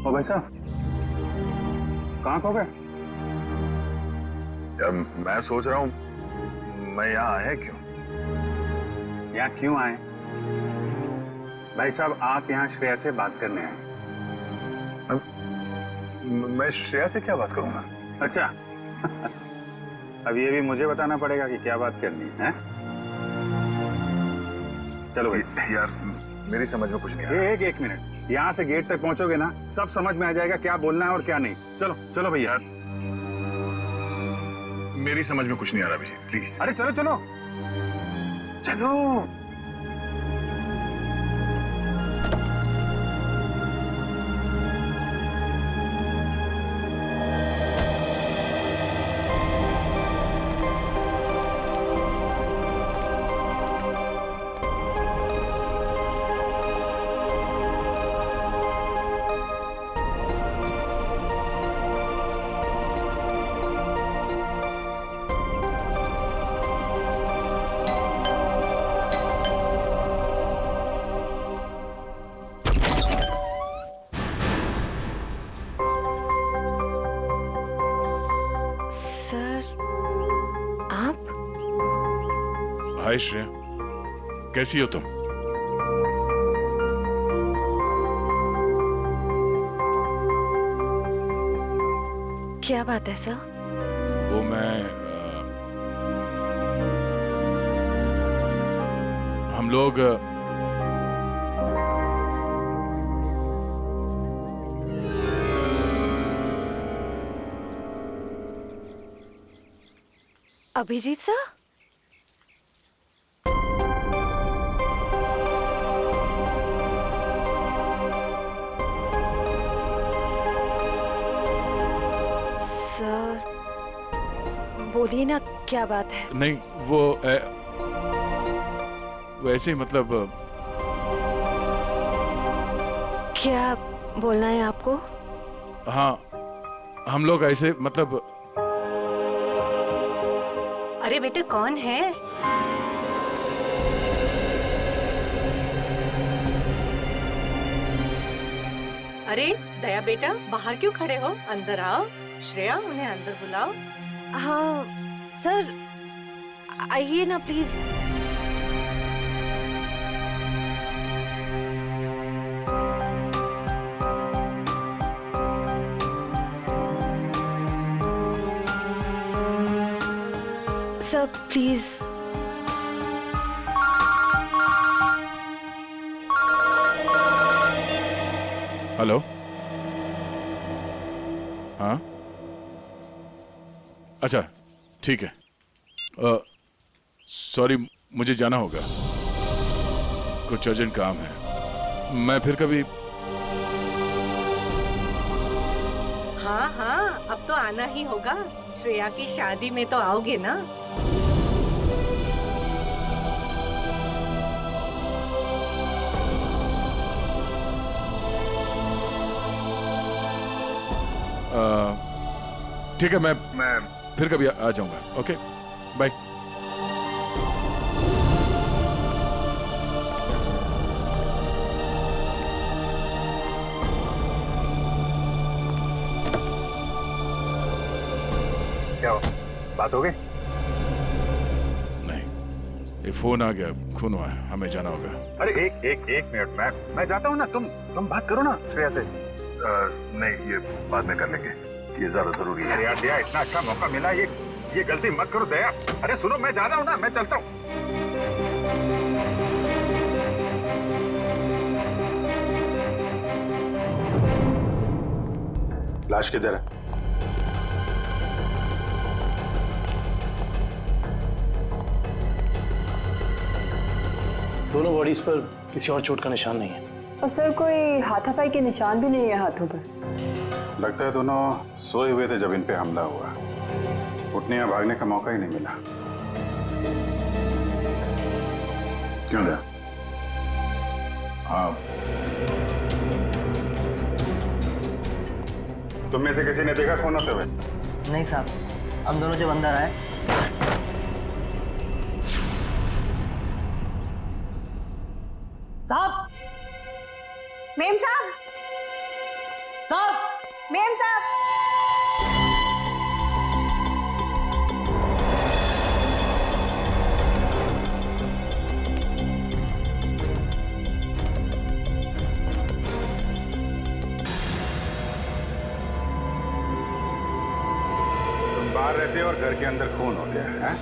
ओ भाई साहब, कहाँ खो गए? मैं सोच रहा हूँ मैं यहाँ आया क्यों? यहाँ क्यों आए? भाई साहब, आप यहाँ श्रेया से बात करने आए। मैं श्रेया से क्या बात करूंगा? अच्छा अब ये भी मुझे बताना पड़ेगा कि क्या बात करनी है? चलो भाई। यार मेरी समझ में कुछ नहीं आ रहा। एक मिनट, यहाँ से गेट तक पहुंचोगे ना, सब समझ में आ जाएगा क्या बोलना है और क्या नहीं। चलो चलो भैया। मेरी समझ में कुछ नहीं आ रहा अभिजीत, प्लीज। अरे चलो चलो चलो। हाय श्रेया, कैसी हो तुम? क्या बात है सर? वो मैं हम लोग अभिजीत सर? बोलिए ना, क्या बात है? नहीं, वो वैसे ही मतलब। क्या बोलना है आपको? हाँ, हम लोग ऐसे मतलब। अरे बेटे, कौन है? अरे दया बेटा, बाहर क्यों खड़े हो? अंदर आओ। श्रेया, उन्हें अंदर बुलाओ। हाँ सर, आइए ना प्लीज। Sir please. हेलो। हाँ, अच्छा ठीक है। सॉरी, मुझे जाना होगा, कुछ अर्जेंट काम है। मैं फिर कभी। हाँ हाँ, अब तो आना ही होगा। श्रेया की शादी में तो आओगे ना? ठीक है, मैं फिर कभी आ जाऊंगा। Okay, bye. क्या हो, बात हो गई? नहीं, ये फोन आ गया, खून हुआ है, हमें जाना होगा। अरे एक मिनट, मैं जाता हूँ ना, तुम बात करो ना श्रेया से। नहीं, ये बाद में कर लेंगे, ये ज्यादा जरूरी है। अरे यार दया, इतना अच्छा मौका मिला, ये गलती मत करो दया। अरे सुनो, मैं जा रहा हूँ ना, मैं चलता हूँ। लाश किधर है? दोनों बॉडीज पर किसी और चोट का निशान नहीं है। और सर, कोई हाथापाई के निशान भी नहीं है हाथों पर। लगता है दोनों सोए हुए थे जब इन पे हमला हुआ। उठने या भागने का मौका ही नहीं मिला। क्यों दया? हाँ, तुम में से किसी ने देखा खून होते हुए? नहीं साहब, हम दोनों जब अंदर आए। साहब, मेम साहब, साहब मेम साहब। तुम बाहर रहते हो और घर के अंदर खून हो गया है?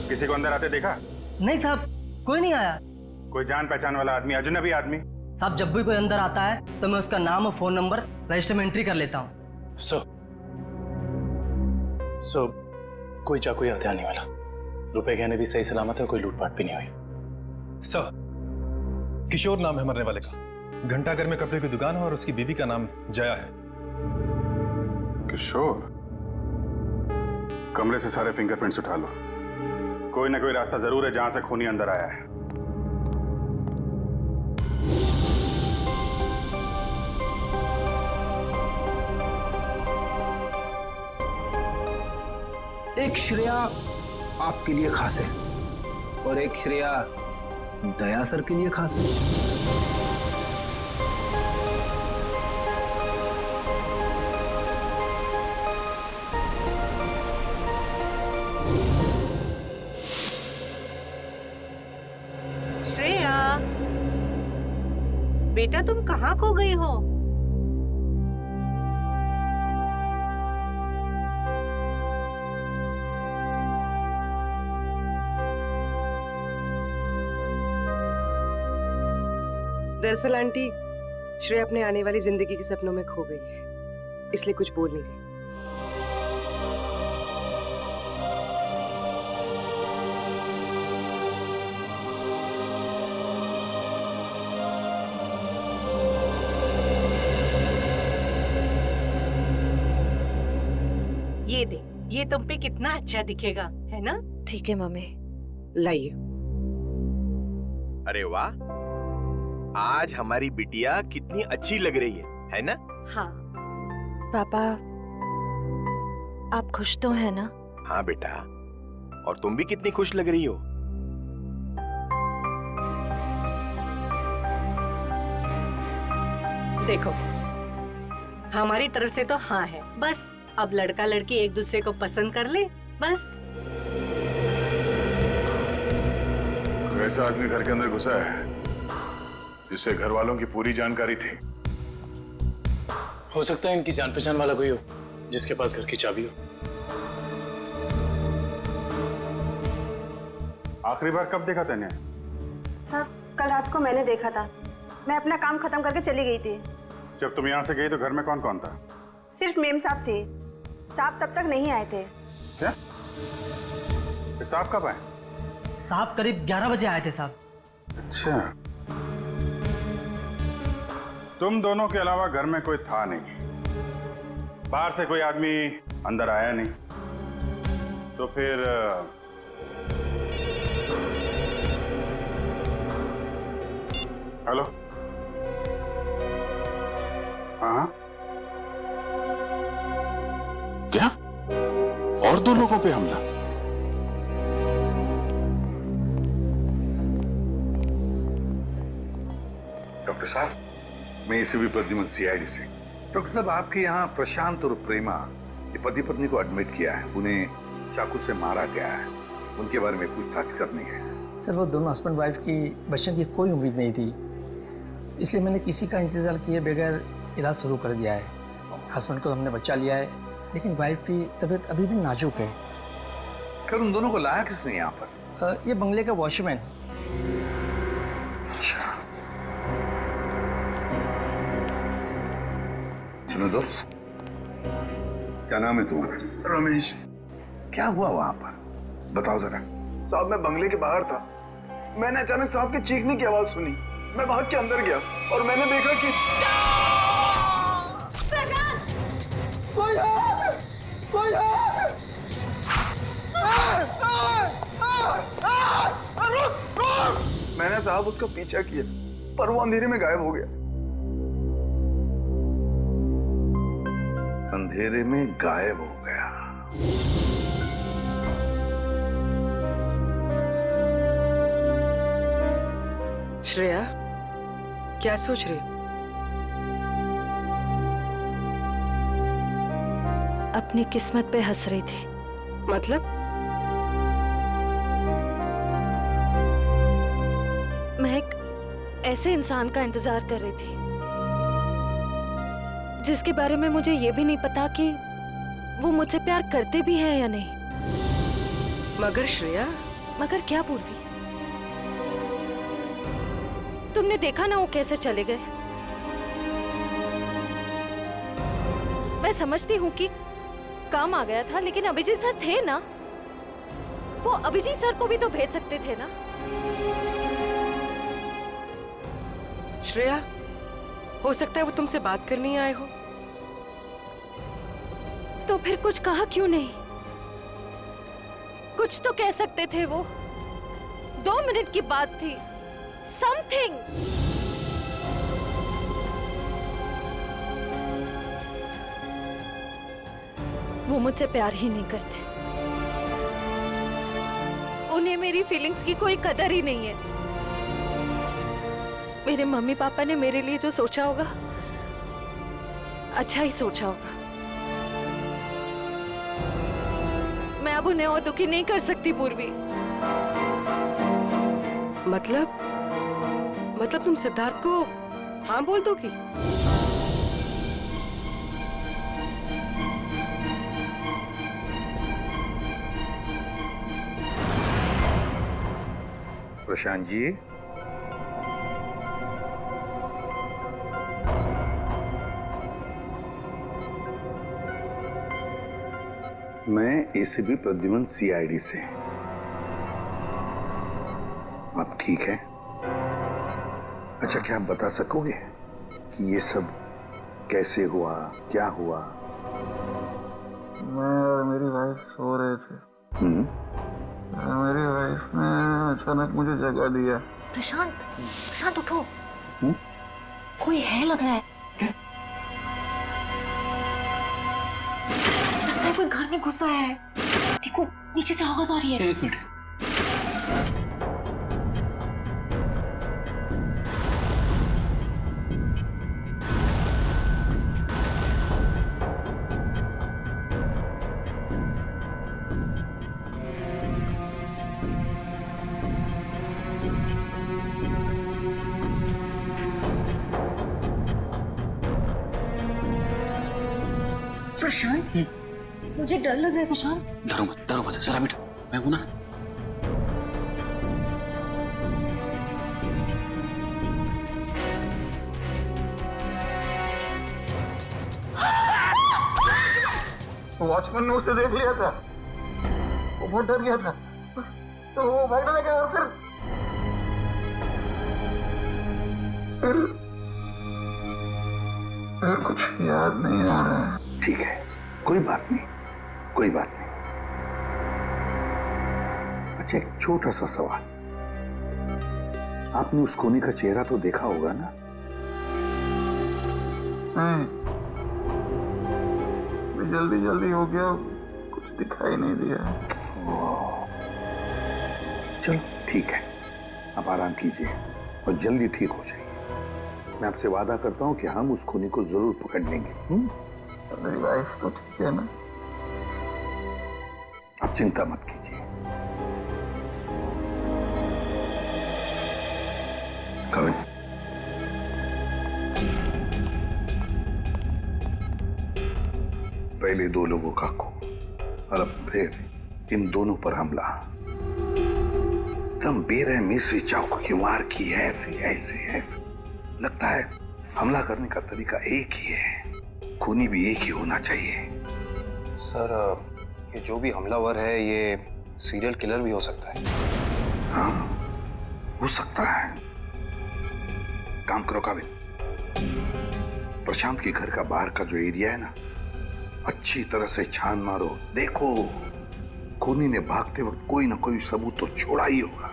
किसी को अंदर आते देखा? नहीं साहब, कोई नहीं आया। कोई जान पहचान वाला आदमी, अजनबी आदमी? साहब जब भी कोई अंदर आता है तो मैं उसका नाम और फोन नंबर रजिस्टर में एंट्री कर लेता हूँ। सो कोई चाकू या हथियार नहीं वाला, रुपए गहने भी सही सलामत है, कोई लूटपाट भी नहीं हुई। सर, किशोर नाम है मरने वाले का। घंटाघर में कपड़े की दुकान है और उसकी बीवी का नाम जया है। किशोर? कमरे से सारे फिंगरप्रिंट्स उठा लो, कोई ना कोई रास्ता जरूर है जहां से खूनी अंदर आया है। एक श्रेया आपके लिए खास है और एक श्रेया दया सर के लिए खास है। श्रेया, बेटा तुम कहाँ खो गई हो? दरअसल आंटी, श्रेया अपने आने वाली जिंदगी के सपनों में खो गई है, इसलिए कुछ बोल नहीं रही। ये दे, ये तुम पे कितना अच्छा दिखेगा, है ना? ठीक है मम्मी। लाइए। अरे वाह, आज हमारी बिटिया कितनी अच्छी लग रही है ना? हाँ। पापा, आप खुश तो है ना? हाँ बेटा, और तुम भी कितनी खुश लग रही हो। देखो, हमारी तरफ से तो हाँ है, बस अब लड़का लड़की एक दूसरे को पसंद कर ले, बस। ऐसा आदमी घर के अंदर घुसा है जिससे घर वालों की पूरी जानकारी थी। हो सकता है इनकी जान पहचान वाला कोई हो जिसके पास घर की चाबी हो। आखिरी बार कब देखा तूने? सर, कल रात को मैंने देखा था। मैं अपना काम खत्म करके चली गई थी। जब तुम यहाँ से गई तो घर में कौन कौन था? सिर्फ मेम साहब थे। साहब तब तक नहीं आए थे। क्या? साहब कब आए? साहब करीब 11 बजे आए थे साहब। अच्छा, तुम दोनों के अलावा घर में कोई था नहीं, बाहर से कोई आदमी अंदर आया नहीं, तो फिर हेलो? हाँ, क्या? और 2 लोगों पे हमला? डॉक्टर साहब, मैं एसीपी प्रद्युमन सीआईडी से। डॉक्टर साहब, आपके यहाँ प्रशांत और प्रेमा ये पति पत्नी को एडमिट किया है, उन्हें चाकू से मारा गया है, उनके बारे में पूछताछ करनी है। सर, वो दोनों हस्बैंड वाइफ की बच्चों की कोई उम्मीद नहीं थी, इसलिए मैंने किसी का इंतजार किए बगैर इलाज शुरू कर दिया है। हस्बैंड को हमने बच्चा लिया है, लेकिन वाइफ की तबीयत अभी भी नाजुक है। फिर उन दोनों को लाया किसने यहाँ पर? ये बंगले का वॉचमैन। अच्छा, सुनो दोस्त, क्या नाम है तुम्हारा? रमेश। क्या हुआ वहां पर, बताओ जरा। साहब, मैं बंगले के बाहर था, मैंने अचानक साहब की चीखने की आवाज सुनी। मैं भाग के अंदर गया और मैंने देखा कि कोई है! कोई है! रुक! मैंने साहब उसका पीछा किया, पर वो अंधेरे में गायब हो गया। अंधेरे में गायब हो गया? श्रेया, क्या सोच रही हो? अपनी किस्मत पे हंस रही थी। मतलब? मैं एक ऐसे इंसान का इंतजार कर रही थी जिसके बारे में मुझे ये भी नहीं पता कि वो मुझसे प्यार करते भी हैं या नहीं। मगर श्रेया, मगर क्या पूर्वी? तुमने देखा ना वो कैसे चले गए। मैं समझती हूँ कि काम आ गया था, लेकिन अभिजीत सर थे ना, वो अभिजीत सर को भी तो भेज सकते थे ना। श्रेया, हो सकता है वो तुमसे बात करने आए हो। तो फिर कुछ कहा क्यों नहीं? कुछ तो कह सकते थे वो। 2 मिनट की बात थी। समथिंग। वो मुझसे प्यार ही नहीं करते। उन्हें मेरी फीलिंग्स की कोई कदर ही नहीं है। मेरे मम्मी पापा ने मेरे लिए जो सोचा होगा, अच्छा ही सोचा होगा। मैं अब उन्हें और दुखी नहीं कर सकती पूर्वी। मतलब तुम सिद्धार्थ को हाँ बोल दोगी? प्रशांत जी, मैं एसीपी प्रद्युमन सीआईडी से। आप ठीक है? अच्छा, क्या आप बता सकोगे कि ये सब कैसे हुआ, क्या हुआ? मैं और मेरी वाइफ सो रहे थे। मेरी वाइफ ने अचानक मुझे जगा दिया। प्रशांत उठो। कोई है लग रहा है। लगता है कोई घर में घुसा है। देखो नीचे से आवाज आ रही है। 1 मिनट। प्रशांत, मुझे डर लग रहा है। प्रशांत, डरो मत जरा बैठो, मैं हूं ना। वॉचमैन ने उसे देख लिया था, वो बहुत डर गया था, तो वो भागने लगा और फिर कुछ याद नहीं आ रहा है। ठीक है, कोई बात नहीं। अच्छा, एक छोटा सा सवाल। आपने उस खूनी का चेहरा तो देखा होगा ना? जल्दी हो गया, कुछ दिखाई नहीं दिया। चलो ठीक है, आप आराम कीजिए और जल्दी ठीक हो जाइए। मैं आपसे वादा करता हूं कि हम उस खूनी को जरूर पकड़ लेंगे। मेरी वाइफ तो ठीक है ना? आप चिंता मत कीजिए। कविन, पहले 2 लोगों का खून और अब फिर इन दोनों पर हमला। तुम बेरहमी से चाकू की वार की है। ऐसे लगता है हमला करने का तरीका एक ही है, खूनी भी एक ही होना चाहिए। सर, ये जो भी हमलावर है ये सीरियल किलर भी हो सकता है। हाँ, हो सकता है। काम करो काबिल, प्रशांत के घर का बाहर का जो एरिया है ना, अच्छी तरह से छान मारो। देखो, खूनी ने भागते वक्त कोई ना कोई सबूत तो छोड़ा ही होगा,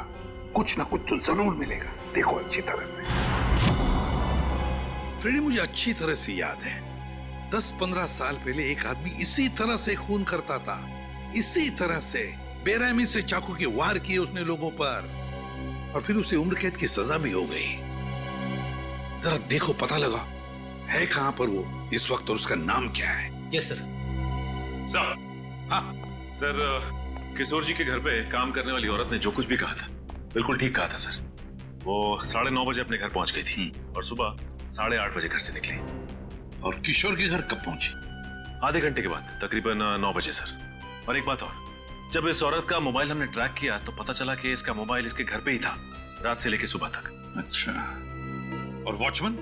कुछ ना कुछ तो जरूर मिलेगा। देखो अच्छी तरह से। फ्रेडी, मुझे अच्छी तरह से याद है 10-15 साल पहले एक आदमी इसी तरह से खून करता था, इसी तरह से बेरहमी से चाकू के वार किए उसने लोगों पर, और फिर उसे उम्र कैद की सजा भी हो गई। जरा देखो, पता लगा है कहां पर वो इस वक्त और उसका नाम क्या है? Yes sir. सर, हाँ सर, किशोर जी के घर पे काम करने वाली औरत ने जो कुछ भी कहा था बिल्कुल ठीक कहा था सर। वो 9:30 बजे अपने घर पहुंच गई थी और सुबह 8:30 बजे घर से निकली। और किशोर के घर कब पहुंची? आधे घंटे के बाद, तकरीबन 9 बजे सर। और एक बात और, जब इस औरत का मोबाइल हमने ट्रैक किया तो पता चला कि इसका मोबाइल इसके घर पे ही था रात से लेकर सुबह तक। अच्छा, और वॉचमैन?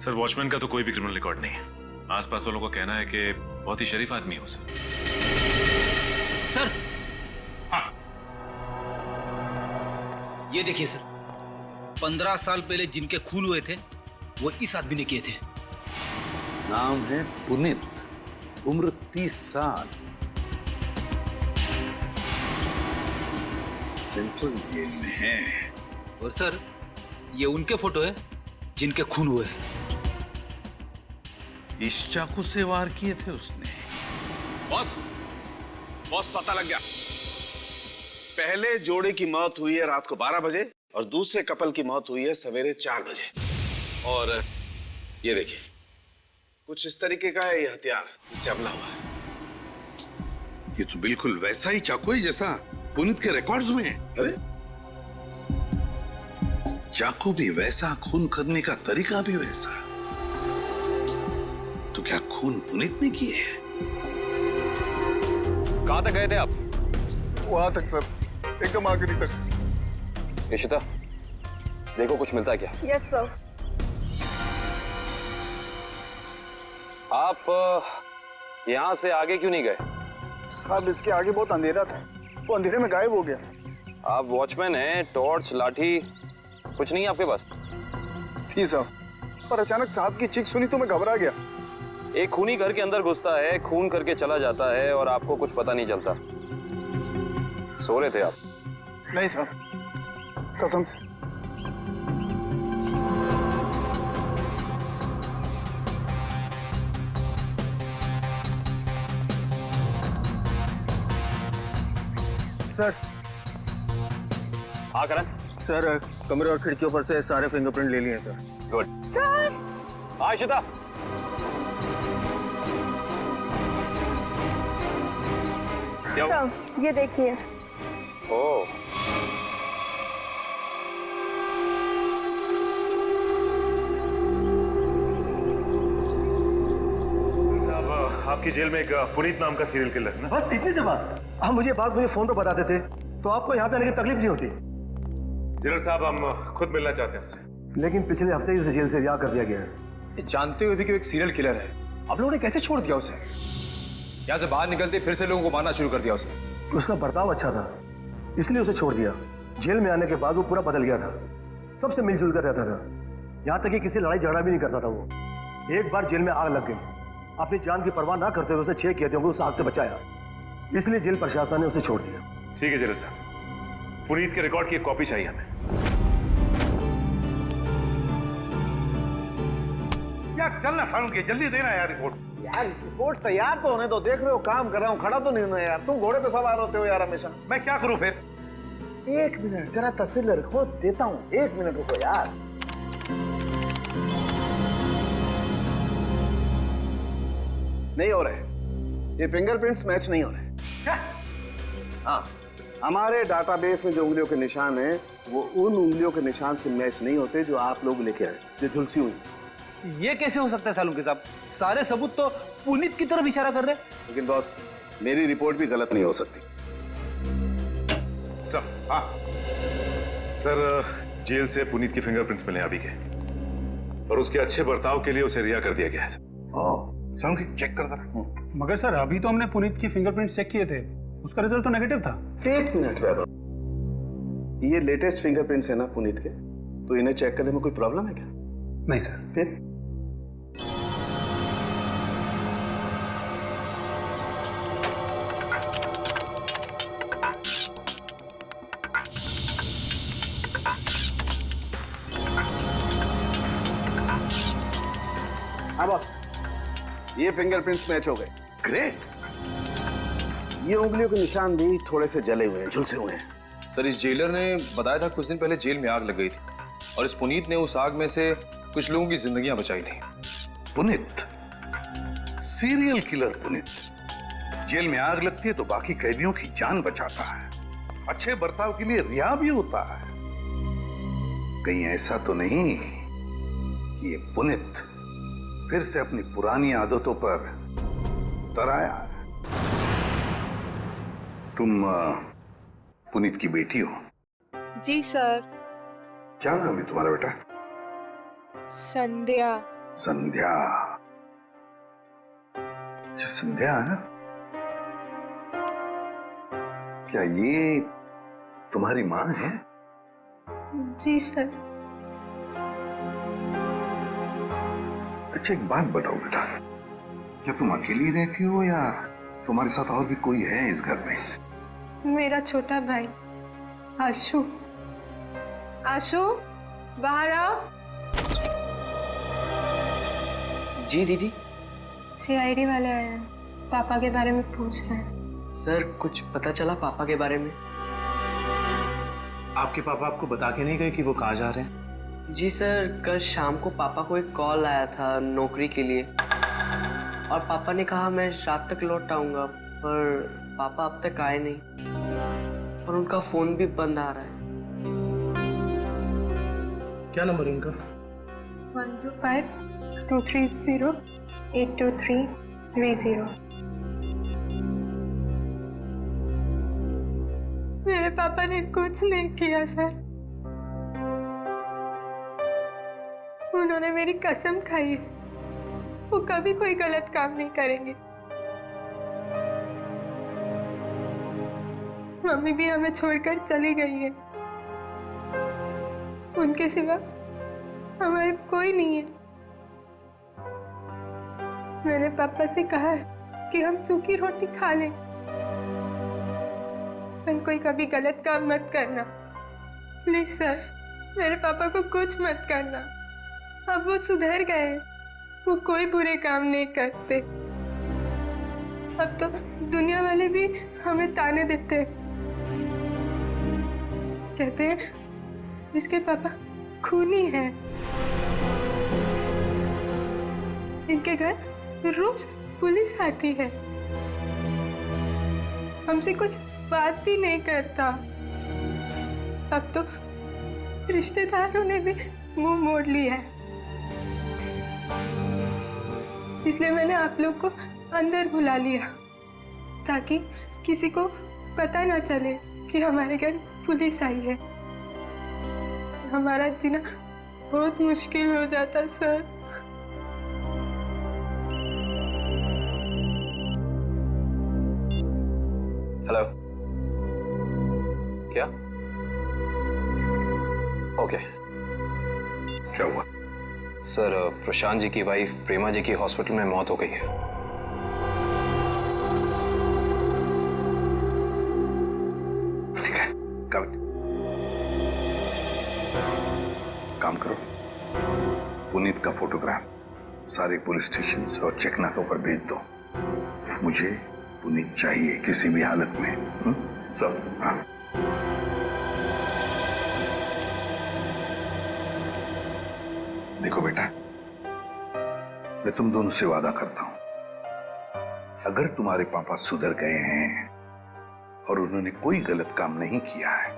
सर वॉचमैन का तो कोई भी क्रिमिनल रिकॉर्ड नहीं है। आसपास वालों का कहना है कि बहुत ही शरीफ आदमी हो सर। सर, हाँ, ये देखिए सर, 15 साल पहले जिनके खून हुए थे वो इस आदमी ने किए थे। नाम है पुनीत, उम्र 30 साल, सेंट्रल जेल में है। और सर, ये उनके फोटो है जिनके खून हुए हैं। इस चाकू से वार किए थे उसने। बॉस पता लग गया। पहले जोड़े की मौत हुई है रात को 12 बजे और दूसरे कपल की मौत हुई है सवेरे 4 बजे। और ये देखिए, कुछ इस तरीके का है ये हथियार जिससे हमला हुआ है। ये तो बिल्कुल वैसा ही चाकू है जैसा पुनीत के रिकॉर्ड्स में है। अरे चाकू भी वैसा, खून करने का तरीका भी वैसा। तो क्या खून पुनीत ने किए है? कहां तक गए थे आप? वहां तक सर, एकदम आखिरी तक। इशिता, देखो कुछ मिलता है क्या? Yes sir. आप यहां से आगे क्यों नहीं गए? साहब इसके आगे बहुत अंधेरा था, वो अंधेरे में गायब हो गया। आप वॉचमैन हैं, टॉर्च, लाठी कुछ नहीं है आपके पास? थी साहब, पर अचानक साहब की चीख सुनी तो मैं घबरा गया। एक खूनी घर के अंदर घुसता है, खून करके चला जाता है और आपको कुछ पता नहीं चलता। सो रहे थे आप? नहीं साहब, कसम से। सर। हाँ करण। सर, कमरे और खिड़कियों पर से सारे फिंगरप्रिंट ले लिए सर। गुड। हाँ इशिता। ये देखिए। ओह, आपकी जेल में एक पुनीत नाम का सीरियल किलर है ना? बस इतनी सी बात। आप मुझे बात मुझे फोन पर बता देते तो आपको यहाँ पे आने की तकलीफ नहीं होती। जेलर साहब, हम खुद मिलना चाहते हैं उससे। लेकिन पिछले हफ्ते ही उसे जेल से रिहा कर दिया गया है। जानते हुए भी कि वो एक सीरियल किलर है, आप लोगों ने कैसे छोड़ दिया उसे? यहाँ से बाहर निकलते फिर से लोगों को मारना शुरू कर दिया उसे। उसका बर्ताव अच्छा था, इसलिए उसे छोड़ दिया। जेल में आने के बाद वो पूरा बदल गया था, सबसे मिलजुल कर रहता था, यहाँ तक कि किसी लड़ाई झगड़ा भी नहीं करता था वो। एक बार जेल में आग लग गई, अपनी जान की परवाह ना करते हुए उसने 6 किए थे, उस आग से बचाया, इसलिए जेल प्रशासन ने उसे छोड़ दिया। ठीक है जेलर साहब, पुनीत के रिकॉर्ड की एक कॉपी चाहिए हमें। यार चलना सारुण के, जल्दी देना यार रिपोर्ट। यार रिपोर्ट तैयार तो होने दो, देख रहे हो काम कर रहा हूँ, खड़ा तो नहीं हूं यार। तुम घोड़े पे सवार होते हो यार हमेशा। मैं क्या करूं फिर? 1 मिनट जरा तस्वीर रखो, देता हूँ। 1 मिनट रुको यार। नहीं हो रहे, ये फिंगरप्रिंट्स मैच नहीं हो रहे। हाँ, हमारे डाटाबेस में जो उंगलियों के निशान हैं वो उन उंगलियों के निशान से मैच नहीं होते जो आप लोग लेके आए, जो झुलसी हुई। ये कैसे हो सकता है सालून के साहब? सारे सबूत तो पुनीत की तरफ इशारा कर रहे हैं। लेकिन बॉस, मेरी रिपोर्ट भी गलत नहीं हो सकती। सर, हाँ सर, जेल से पुनीत के फिंगरप्रिंट्स मिले अभी के, और उसके अच्छे बर्ताव के लिए उसे रिहा कर दिया गया है सर। सारुण की चेक कर जरा। मगर सर, अभी तो हमने पुनीत की फिंगरप्रिंट्स चेक किए थे, उसका रिजल्ट तो नेगेटिव था। 1 मिनट वैभव, ये लेटेस्ट फिंगरप्रिंट्स है ना पुनीत के, तो इन्हें चेक करने में कोई प्रॉब्लम है क्या? नहीं सर। फिर हाँ बॉस, ये फिंगरप्रिंट्स मैच हो गए। ग्रेट। ये उंगलियों के निशान भी थोड़े से जले हुए हैं, झुलसे हुए हैं। सर, इस जेलर ने बताया था कुछ दिन पहले जेल में आग लग गई थी और इस पुनीत ने उस आग में से कुछ लोगों की जिंदगियां बचाई थी। Puneet, serial killer Puneet, jail में आग लगती है तो बाकी कैदियों की जान बचाता है, अच्छे बर्ताव के लिए रिहा भी होता है। कहीं ऐसा तो नहीं कि ये पुनीत फिर से अपनी पुरानी आदतों पर उतर आया है? तुम पुनीत की बेटी हो? जी सर। क्या नाम है तुम्हारा बेटा? संध्या। संध्या। अच्छा संध्या है? क्या ये तुम्हारी माँ है? जी सर। अच्छा एक बात बताओ बेटा, क्या तुम अकेली रहती हो या तुम्हारे साथ और भी कोई है इस घर में? मेरा छोटा भाई आशु। आशु बाहर आओ। जी दीदी। सीआईडी वाले आए हैं, पापा के बारे में पूछ रहे हैं। सर कुछ पता चला पापा के बारे में? आपके पापा आपको बता के नहीं गए कि वो कहाँ जा रहे हैं? जी सर, कल शाम को पापा को एक कॉल आया था नौकरी के लिए और पापा ने कहा मैं रात तक लौट आऊंगा, पर पापा अब तक आए नहीं और उनका फोन भी बंद आ रहा है। क्या नंबर है उनका? 125-230-82330। मेरे पापा ने कुछ नहीं किया सर। उन्होंने मेरी कसम खाई है, वो कभी कोई गलत काम नहीं करेंगे। मम्मी भी हमें छोड़कर चली गई है, उनके सिवा हमारे कोई नहीं है। मैंने पापा से कहा है कि हम सूखी रोटी खा लें, पर कोई कभी गलत काम मत करना प्लीज सर। मेरे पापा को कुछ मत करना, अब वो सुधर गए, वो कोई बुरे काम नहीं करते। अब तो दुनिया वाले भी हमें ताने देते, कहते हैं इसके पापा खूनी हैं। इनके घर रोज पुलिस आती है, हमसे कोई बात भी नहीं करता। अब तो रिश्तेदारों ने भी मुंह मोड़ लिया है, इसलिए मैंने आप लोग को अंदर बुला लिया ताकि किसी को पता ना चले कि हमारे घर पुलिस आई है। हमारा जीना बहुत मुश्किल हो जाता सर। हेलो, क्या? ओके। क्या हुआ? सर प्रशांत जी की वाइफ प्रेमा जी की हॉस्पिटल में मौत हो गई है। ठीक है, काम करो, पुनीत का फोटोग्राफ सारे पुलिस स्टेशन और चेकनाकों पर भेज दो। मुझे पुनीत चाहिए किसी भी हालत में। सब हाँ। देखो बेटा, मैं तुम दोनों से वादा करता हूं, अगर तुम्हारे पापा सुधर गए हैं और उन्होंने कोई गलत काम नहीं किया है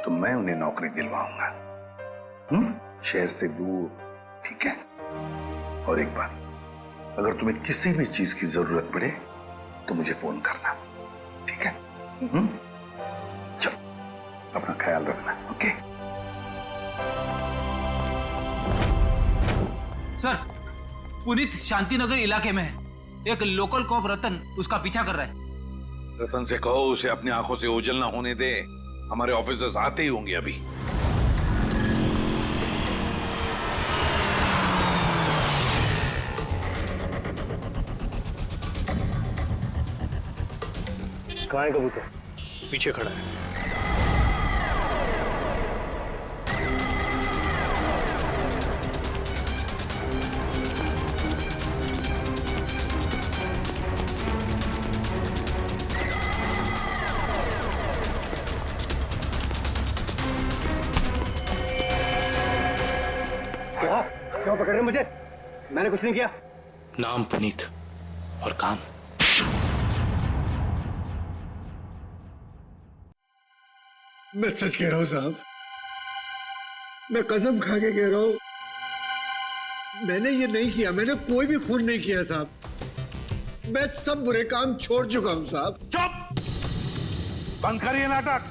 तो मैं उन्हें नौकरी दिलवाऊंगा, शहर से दूर, ठीक है? और एक बात, अगर तुम्हें किसी भी चीज की जरूरत पड़े तो मुझे फोन करना, ठीक है? चलो, अपना ख्याल रखना, ओके? सर, पुनीत शांतिनगर इलाके में है। एक लोकल कॉप रतन उसका पीछा कर रहा है। रतन से कहो उसे अपनी आंखों से ओझल ना होने दे, हमारे ऑफिसर्स आते ही होंगे अभी। कहाँ है कबूतर? पीछे खड़ा है। क्या? क्यों पकड़ रहे मुझे? मैंने कुछ नहीं किया। नाम पुनीत और काम मैं सच कह रहा हूं साहब, मैं कसम खा के कह रहा हूं, मैंने ये नहीं किया, मैंने कोई भी खून नहीं किया साहब। मैं सब बुरे काम छोड़ चुका हूं साहब। चुप! बंद करिए नाटक।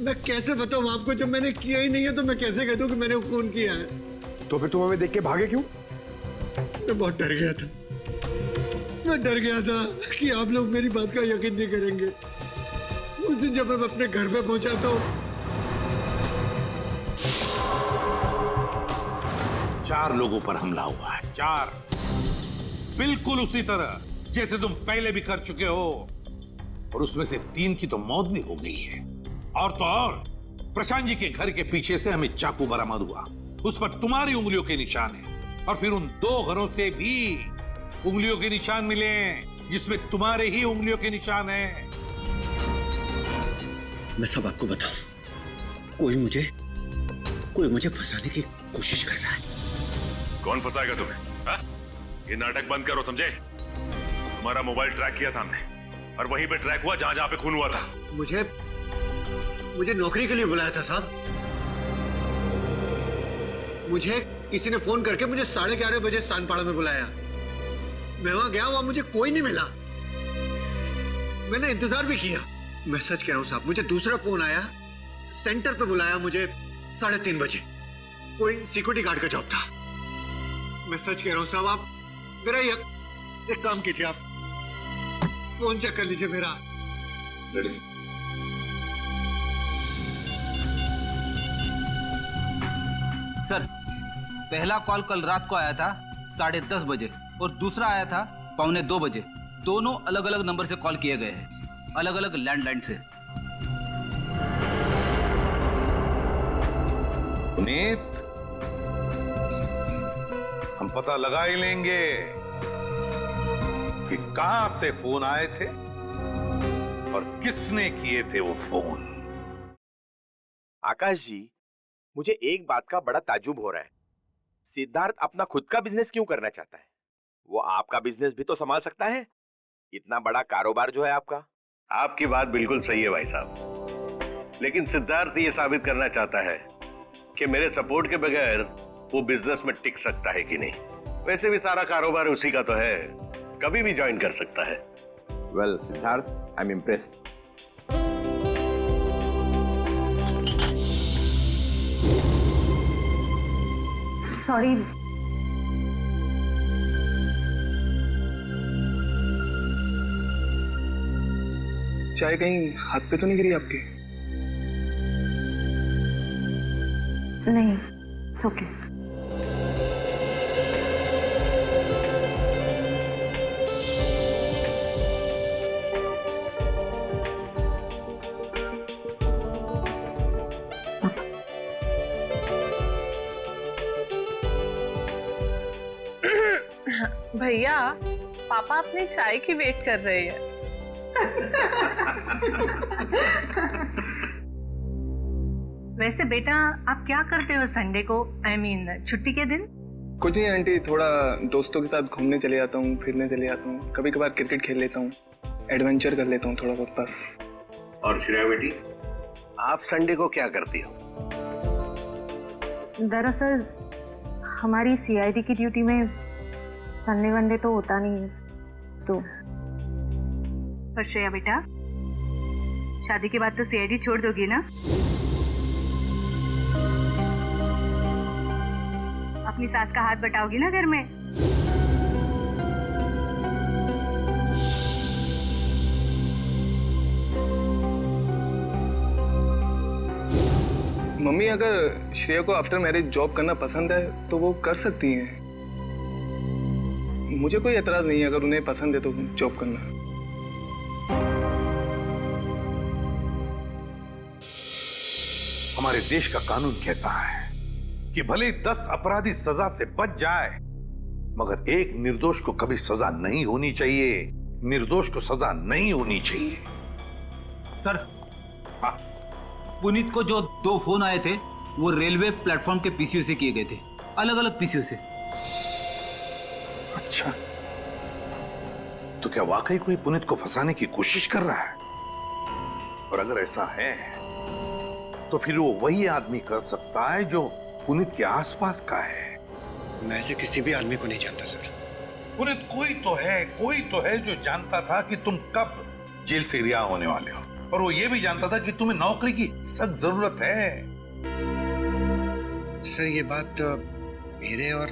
मैं कैसे बताऊं आपको, जब मैंने किया ही नहीं है तो मैं कैसे कह दूं कि मैंने खून किया है? तो फिर तुम हमें देख के भागे क्यों? मैं बहुत डर गया था, मैं डर गया था कि आप लोग मेरी बात का यकीन नहीं करेंगे। उस दिन जब मैं अपने घर पे पहुंचा तो 4 लोगों पर हमला हुआ है, 4, बिल्कुल उसी तरह जैसे तुम पहले भी कर चुके हो, और उसमें से 3 की तो मौत भी हो गई है। और तो और प्रशांत जी के घर के पीछे से हमें चाकू बरामद हुआ, उस पर तुम्हारी उंगलियों के निशान है, और फिर उन 2 घरों से भी उंगलियों के निशान मिले जिसमें तुम्हारे ही उंगलियों के निशान हैं। मैं सब आपको बताऊं, कोई मुझे फंसाने की कोशिश कर रहा है। कौन फंसाएगा तुम्हें? हा? ये नाटक बंद करो, समझे? तुम्हारा मोबाइल ट्रैक किया था हमने, और वहीं पे ट्रैक हुआ जहां पे खून हुआ था। मुझे नौकरी के लिए बुलाया था साहब। मुझे किसी ने फोन करके मुझे 11:30 बजे सानपाड़ा में बुलाया। मैं वहां गया, वहां मुझे कोई नहीं मिला। मैंने इंतजार भी किया। मैं सच कह रहा हूं साहब, मुझे दूसरा फोन आया, सेंटर पे बुलाया मुझे 3:30 बजे। कोई सिक्योरिटी गार्ड का जॉब था। मैं सच कह रहा हूं साहब, आप मेरा एक काम कीजिए, आप फोन चेक कर लीजिए मेरा। सर, पहला कॉल कल रात को आया था 10:30 बजे और दूसरा आया था 1:45 बजे। दोनों अलग अलग नंबर से कॉल किए गए हैं, अलग अलग लैंडलाइन से। पुनीत, हम पता लगा ही लेंगे कि कहां से फोन आए थे और किसने किए थे वो फोन। आकाश जी, मुझे एक बात का बड़ा ताज्जुब हो रहा है। सिद्धार्थ अपना खुद का बिजनेस क्यों करना चाहता है? वो आपका बिजनेस भी तो संभाल सकता है। इतना बड़ा कारोबार जो है आपका। आपकी बात बिल्कुल सही है भाई साहब, लेकिन सिद्धार्थ ये साबित करना चाहता है कि मेरे सपोर्ट के बगैर वो बिजनेस में टिक सकता है कि नहीं। वैसे भी सारा कारोबार उसी का तो है, कभी भी ज्वाइन कर सकता है। Well Siddharth, I am impressed. Sorry, चाय कहीं हाथ पे तो नहीं गिरी आपके? नहीं, इट्स ओके। भैया, पापा अपनी चाय की वेट कर रहे हैं। वैसे बेटा, आप क्या करते हो संडे को, I mean, छुट्टी के दिन? कुछ नहीं आंटी, थोड़ा दोस्तों के साथ घूमने चले जाता हूँ, फिरने चले जाता हूँ, कभी कभार क्रिकेट खेल लेता हूँ, एडवेंचर कर लेता हूँ थोड़ा बहुत बस। और श्रेया बेटी, आप संडे को क्या करती हो? दरअसल हमारी CID की ड्यूटी में संडे वनडे तो होता नहीं है, तो। पर श्रेया बेटा, शादी के बाद तो CID छोड़ दोगी ना? अपनी सास का हाथ बटाओगी ना घर में? मम्मी, अगर श्रेया को आफ्टर मैरिज जॉब करना पसंद है तो वो कर सकती हैं। मुझे कोई एतराज नहीं है अगर उन्हें पसंद है तो जॉब करना। हमारे देश का कानून कहता है कि भले 10 अपराधी सजा से बच जाए, मगर एक निर्दोष को कभी सजा नहीं होनी चाहिए। निर्दोष को सजा नहीं होनी चाहिए। सर, पुनीत को जो 2 फोन आए थे वो रेलवे प्लेटफॉर्म के पीसीओ से किए गए थे, अलग अलग पीसीओ से। अच्छा, तो क्या वाकई कोई पुनीत को फंसाने की कोशिश कर रहा है? और अगर ऐसा है तो फिर वो वही आदमी कर सकता है जो पुनीत के आसपास का है। मैं ऐसे किसी भी आदमी को नहीं जानता सर। पुनीत कोई तो है जो जानता था कि तुम कब जेल से रिहा होने वाले हो, और वो ये भी जानता था कि तुम्हें नौकरी की सख्त जरूरत है। सर ये बात मेरे और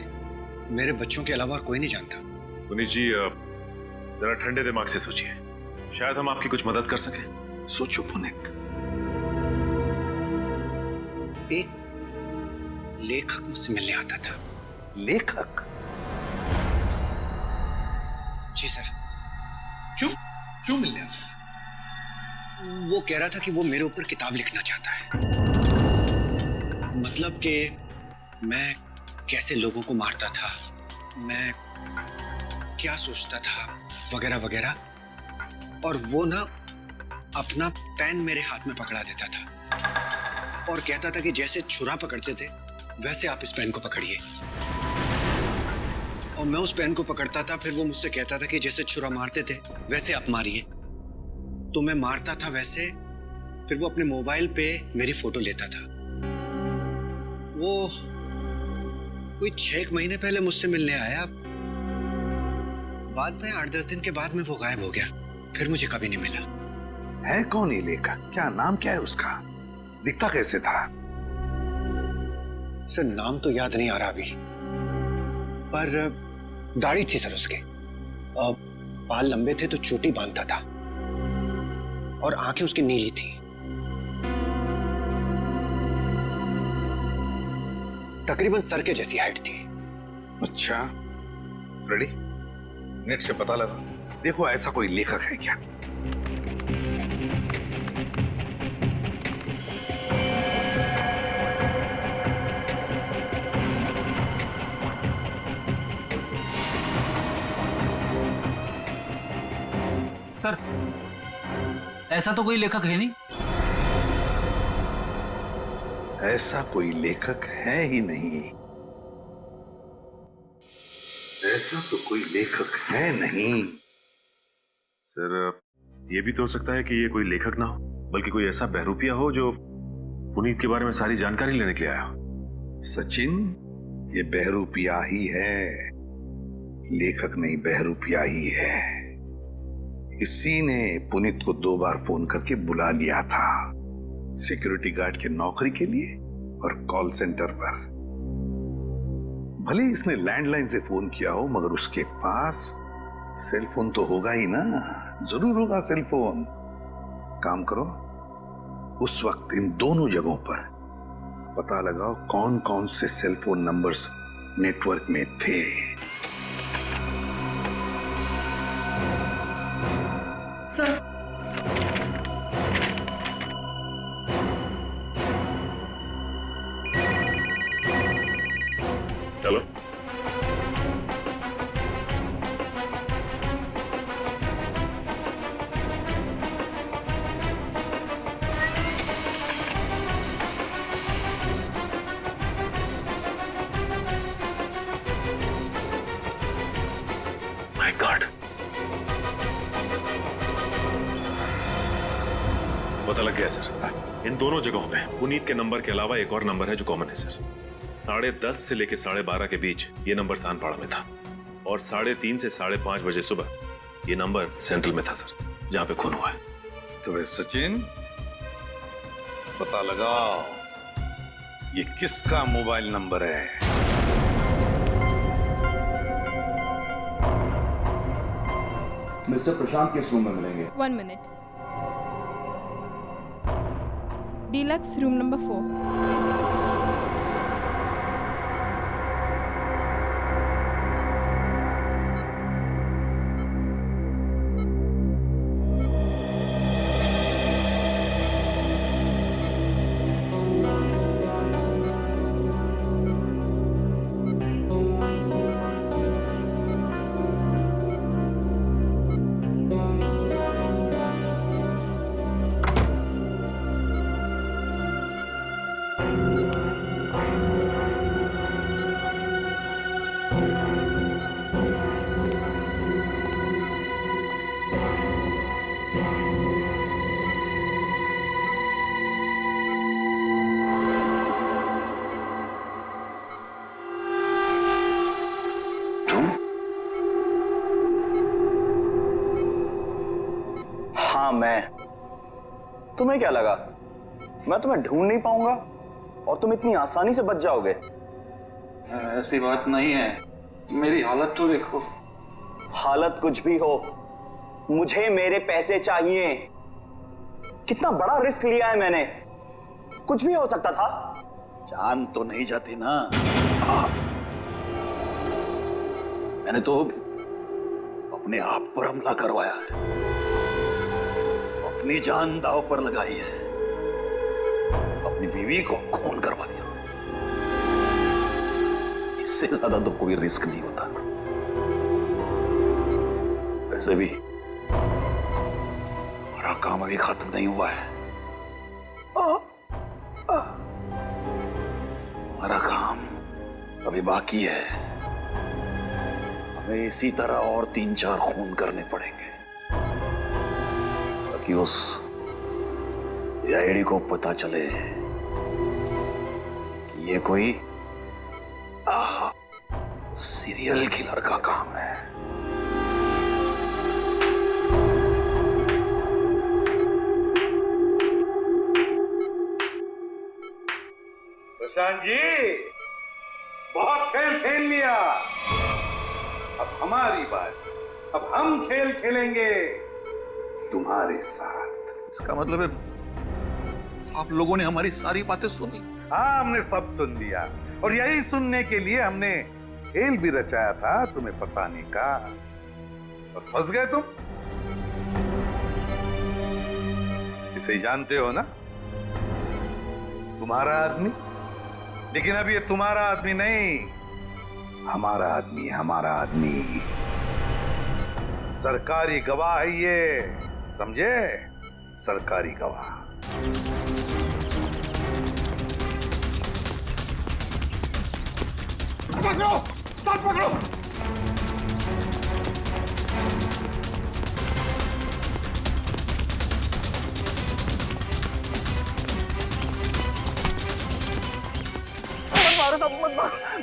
मेरे बच्चों के अलावा कोई नहीं जानता। पुनीत जी जरा ठंडे दिमाग से सोचिए, शायद हम आपकी कुछ मदद कर सकें। सोचो पुनीत। एक लेखक मुझसे मिलने आता था। लेखक? जी सर। क्यों मिलने आता था? वो कह रहा था कि वो मेरे ऊपर किताब लिखना चाहता है। मतलब कि मैं कैसे लोगों को मारता था, मैं क्या सोचता था, वगैरह वगैरह। और वो ना अपना पेन मेरे हाथ में पकड़ा देता था और कहता था कि जैसे छुरा पकड़ते थे वैसे आप इस पेन को पकड़िए। और मैं उस पेन को पकड़ता था, फिर वो मुझसे कहता था कि जैसे छुरा मारते थे वैसे आप मारिए। तो मैं मारता था वैसे, फिर वो अपने मोबाइल पे मेरी फोटो लेता था। वो कोई 6 महीने पहले मुझसे मिलने आया, बाद में 8-10 दिन के बाद में वो गायब हो गया, फिर मुझे कभी नहीं मिला। है कौन ये लेखक? क्या नाम क्या है उसका? दिखता कैसे था? सर नाम तो याद नहीं आ रहा अभी, पर दाढ़ी थी सर उसके, बाल लंबे थे तो चोटी बांधता था, और आंखें उसकी नीली थी। तकरीबन सर के जैसी हाइट थी। अच्छा, रेडी? नेट से पता लगा, देखो ऐसा कोई लेखक है क्या। सर ऐसा तो कोई लेखक है नहीं। ऐसा कोई लेखक है ही नहीं। ऐसा तो कोई लेखक है नहीं। सर ये भी तो हो सकता है कि ये कोई लेखक ना हो, बल्कि कोई ऐसा बहरूपिया हो जो पुनीत के बारे में सारी जानकारी लेने के लिए आया हो। सचिन, ये बहरूपिया ही है, लेखक नहीं, बहरूपिया ही है। इसी ने पुनीत को 2 बार फोन करके बुला लिया था, सिक्योरिटी गार्ड के नौकरी के लिए और कॉल सेंटर पर। भले इसने लैंडलाइन से फोन किया हो, मगर उसके पास सेल फोन तो होगा ही ना, जरूर होगा सेल फोन। काम करो, उस वक्त इन दोनों जगहों पर पता लगाओ कौन कौन से सेल फोन नंबर्स नेटवर्क में थे। चलो माय गॉड, पता लग गया सर। इन दोनों जगहों पे पुनीत के नंबर के अलावा एक और नंबर है जो कॉमन है सर। 10:30 से लेकर 12:30 के बीच ये नंबर सानपाड़ा में था, और 3:30 से 5:30 बजे सुबह ये नंबर सेंट्रल में था सर, जहां पे खून हुआ है। तो वे सचिन, पता लगाओ ये किसका मोबाइल नंबर है। मिस्टर प्रशांत किस रूम में मिलेंगे? 1 मिनट। Deluxe room number 4। मैं, तुम्हें क्या लगा मैं तुम्हें ढूंढ नहीं पाऊंगा और तुम इतनी आसानी से बच जाओगे? ऐसी बात नहीं है, मेरी हालत तो देखो। हालत कुछ भी हो, मुझे मेरे पैसे चाहिए। कितना बड़ा रिस्क लिया है मैंने, कुछ भी हो सकता था। जान तो नहीं जाती ना। मैंने तो अपने आप पर हमला करवाया है, अपनी जान दांव पर लगाई है, अपनी बीवी को खून करवा दिया। इससे ज्यादा तो कोई रिस्क नहीं होता। वैसे भी हमारा काम अभी खत्म नहीं हुआ है। हमारा काम अभी बाकी है। हमें इसी तरह और 3-4 खून करने पड़ेंगे ताकि उस आईडी को पता चले कि ये कोई सीरियल किलर का काम है। प्रशांत जी, बहुत खेल खेल लिया, अब हमारी बात। अब हम खेल खेलेंगे तुम्हारे साथ। इसका मतलब है आप लोगों ने हमारी सारी बातें सुनी? हाँ, हमने सब सुन लिया और यही सुनने के लिए हमने खेल भी रचाया था तुम्हें फंसाने का, और फंस गए तुम। इसे जानते हो ना, तुम्हारा आदमी। लेकिन अब ये तुम्हारा आदमी नहीं, हमारा आदमी, हमारा आदमी। सरकारी गवाह है ये, समझे? सरकारी गवाह। पकड़ो, साथ पकड़ो।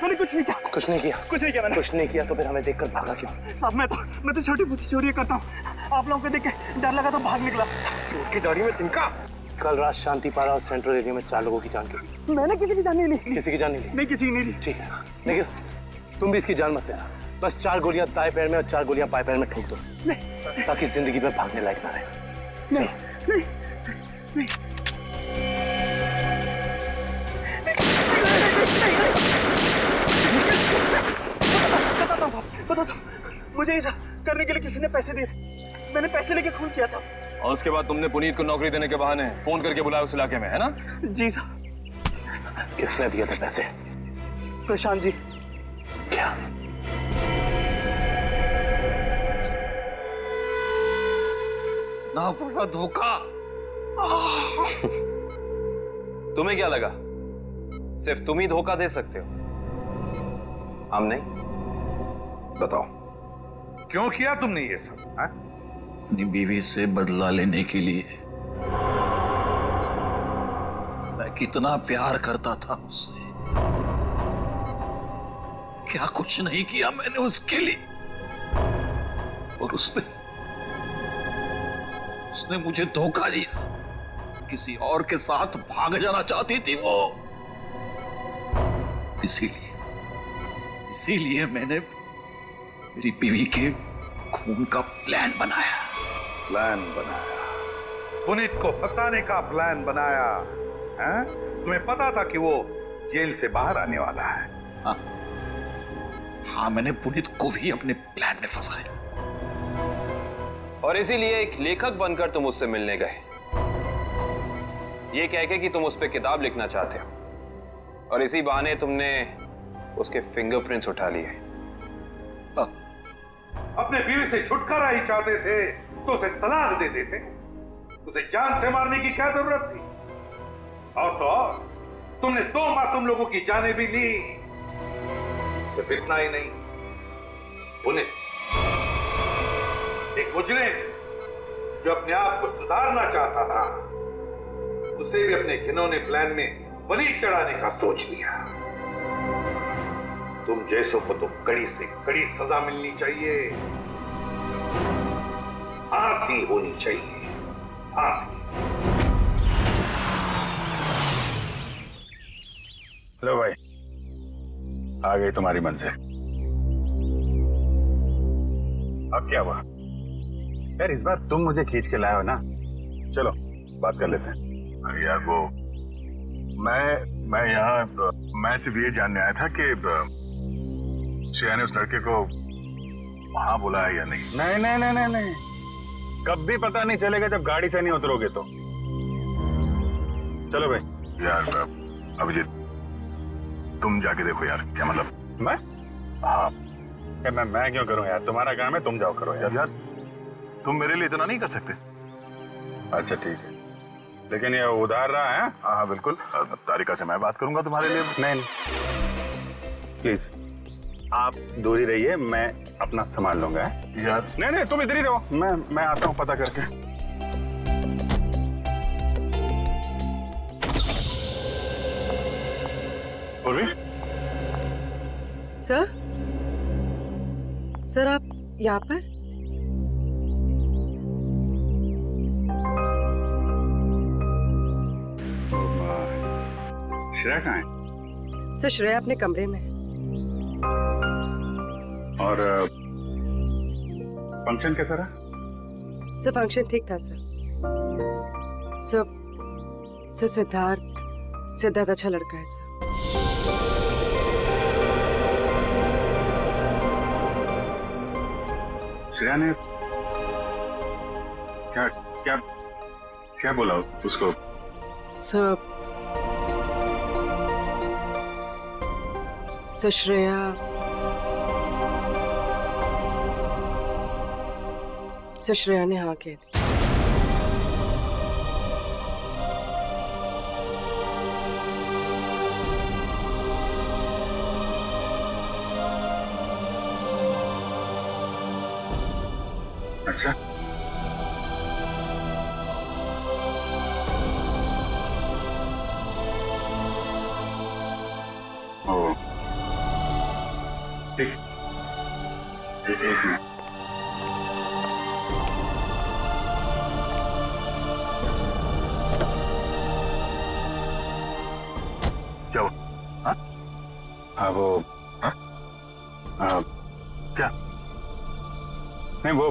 मैंने कुछ नहीं किया। कुछ नहीं किया? कुछ नहीं किया मैंने। कुछ नहीं किया तो फिर हमें देखकर भागा क्यों? साहब मैं तो छोटी मोटी चोरी करता हूँ। आप लोगों को देख के डर लगा तो भाग निकला। की दाढ़ी में तिनका। कल रात शांति पारा और सेंट्रल एरिया में 4 लोगों की जान गई। मैंने किसी की जान नहीं ली। किसी की जान नहीं ली? नहीं, किसी की नहीं ली। ठीक है, लेकिन तुम भी इसकी जान मत लेना। बस 4 गोलियां दाएं पैर में और 4 गोलियां बाएं पैर में ठोक दो, ताकि जिंदगी में भागने लायक ना रहे। नहीं, नहीं। बताता हूँ, मुझे ऐसा करने के लिए किसी ने पैसे दिए। मैंने पैसे लेके खून किया था। और उसके बाद तुमने पुनीत को नौकरी देने के बहाने फोन करके बुलाया उस इलाके में, है ना? जी साहब। किसने दिया था पैसे? प्रशांत जी। क्या? ना बड़ा धोखा। तुम्हें क्या लगा सिर्फ तुम ही धोखा दे सकते हो, हम नहीं? बताओ, क्यों किया तुमने ये सब? अपनी बीवी से बदला लेने के लिए। मैं कितना प्यार करता था उससे। क्या कुछ नहीं किया मैंने उसके लिए, और उसने मुझे धोखा दिया। किसी और के साथ भाग जाना चाहती थी वो। इसीलिए मैंने मेरी बीवी के खून का प्लान बनाया। पुनीत को फंसाने का प्लान बनाया, हैं? तुम्हें पता था कि वो जेल से बाहर आने वाला है। हाँ, मैंने पुनीत को भी अपने प्लान में फंसाया। और इसीलिए एक लेखक बनकर तुम उससे मिलने गए, ये कह के कि तुम उस पर किताब लिखना चाहते हो, और इसी बहाने तुमने उसके फिंगरप्रिंट्स उठा लिए। अपने बीवी से छुटकारा ही चाहते थे तो उसे तलाक दे देते। उसे जान से मारने की क्या जरूरत थी? और तो और, तुमने 2 मासूम लोगों की जानें भी ली। सिर्फ इतना ही नहीं, उन्हें एक मुजरिम जो अपने आप को सुधारना चाहता था, उसे भी अपने घिनौने प्लान में बलि चढ़ाने का सोच लिया। तुम जैसों को तो कड़ी से कड़ी सजा मिलनी चाहिए, फांसी होनी चाहिए। हाँ। लो भाई, आ गई तुम्हारी मंजिल। अब क्या हुआ यार, इस बार तुम मुझे खींच के लाए हो ना। चलो बात कर लेते हैं। अरे यार वो मैं सिर्फ ये जानने आया था कि श्रेया ने उस लड़के को वहां बुलाया या नहीं। नहीं नहीं नहीं नहीं नहीं, कब भी पता नहीं चलेगा जब गाड़ी से नहीं उतरोगे तो। चलो भाई। यार अभिजीत, तुम जाके देखो यार। क्या मतलब? मैं? हाँ। मैं क्यों करूं यार, तुम्हारा काम है, तुम जाओ करो यार। यार तुम मेरे लिए इतना नहीं कर सकते? अच्छा ठीक है, लेकिन ये उधार रहा है। हाँ बिल्कुल, तारिका से मैं बात करूंगा तुम्हारे लिए। नहीं प्लीज आप दूर ही रहिए, मैं अपना संभाल लूंगा। यार नहीं नहीं, तुम इधर ही रहो, मैं आता हूँ पता करके। पूर्वी। सर आप यहाँ पर? श्रेया कहाँ है? सर श्रेया अपने कमरे में। और फंक्शन कैसा रहा? सर फंक्शन ठीक था सर। सर सिद्धार्थ अच्छा लड़का है सर। श्रेया ने क्या क्या क्या बोला उसको? सर श्रेया ने हाँ कह दी। अच्छा ओ ठीक, एक मिनट। क्या हुआ? हाँ वो क्या? नहीं वो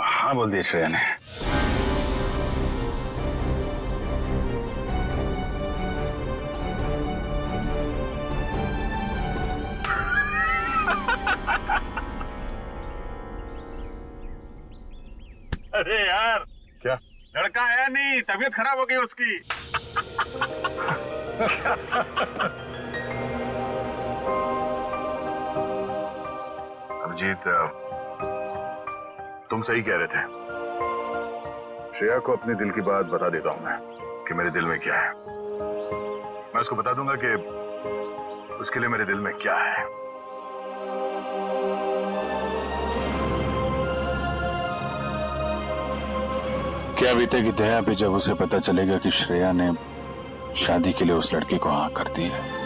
हाँ बोल दिया श्रेया ने। अरे यार क्या लड़का है नहीं, तबीयत खराब हो गई उसकी। अभिजीत तुम सही कह रहे थे। श्रेया को अपने दिल की बात बता देता हूं मैं कि मेरे दिल में क्या है। मैं उसको बता दूंगा कि उसके लिए मेरे दिल में क्या है। क्या बीतेगी दया पे जब उसे पता चलेगा कि श्रेया ने शादी के लिए उस लड़के को हाँ कर दी है।